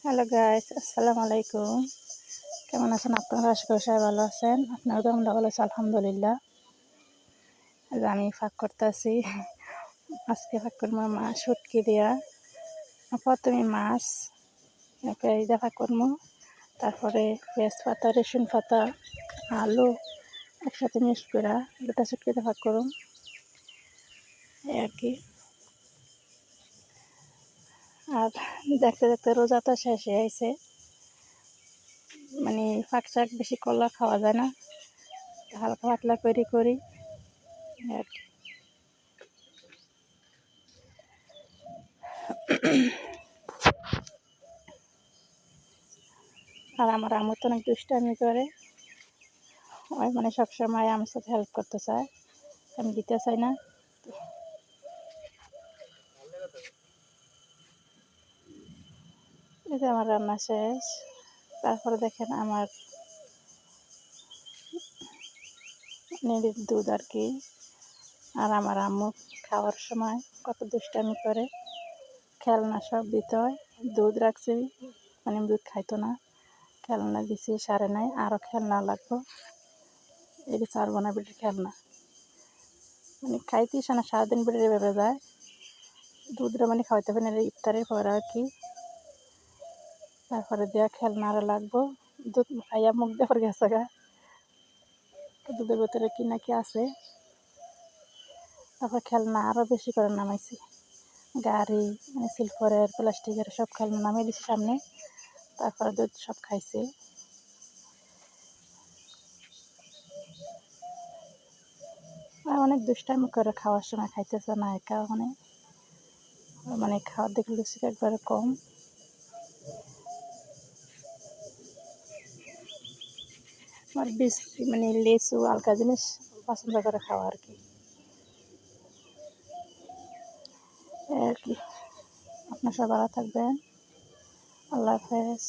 Hello guys, আসসালামু আলাইকুম। কেমন আছেন আপনারা? আশা করি সবাই ভালো আছেন। আপনারা তো আমরা ভালো আছি আলহামদুলিল্লাহ। আজ আমি ফাঁক করতেছি, আজকে ফাঁক করবো মাছ শুটকি দিয়া। প্রথমে মাছ পেঁয়াজ দিয়ে ফাঁক করবো, তারপরে পেঁয়াজ পাতা, রসুন পাতা, আলু একসাথে মিক্স করে দুটা শুটকিতে ফাঁক করুন, এই আর কি। আর দেখতে দেখতে রোজা তো শেষ হয়ে আইছে, মানে ফাঁক শাক বেশি করলে খাওয়া যায় না, হালকা পাতলা করে করি আর কি। আর আমার আম্মু তো অনেক দুষ্টামি করে, ওই মানে সবসময় আমার সাথে হেল্প করতে চায়, আমি দিতে চাই না। এই যে আমার রান্না শেষ। তারপরে দেখেন আমার নিরির দুধ আর কি। আর আমার আম্মু খাওয়ার সময় কত দুষ্টামি করে, খেলনা সব দিতে হয়। দুধ রাখছি, মানে দুধ খাইতো না, খেলনা দিছি সারে নাই, আরও খেলনা লাগবো, এটি ছাড়বো না বেটির খেলনা, মানে খাইতেই না, সারাদিন বেটির এভাবে যায়। দুধটা মানে খাওয়াইতে পারি না, ইফতারের পর আর কি। তারপরে দেওয়া খেলনা আরও লাগবো, দুধ খাইয়া মুখ দেওয়ার গেছে গা, দুধের ভিতরে কি না কি আছে। তারপর খেলনা আরও বেশি করে নামাইছি, গাড়ি মানে সিলভারের প্লাস্টিকের সব খেলনা নামিয়ে দিছি সামনে। তারপরে দুধ সব খাইছে। আর অনেক দুষ্টামি করে খাওয়ার সময়, খাইতেছে না একা, মানে খাওয়ার দিকে লুচিটা একবারে কম। আর মানে লেচু হালকা জিনিস পছন্দ করে খাওয়া আর কি, এই আর কি। আপনার সব ভালো থাকবেন, আল্লাহ হাফেজ।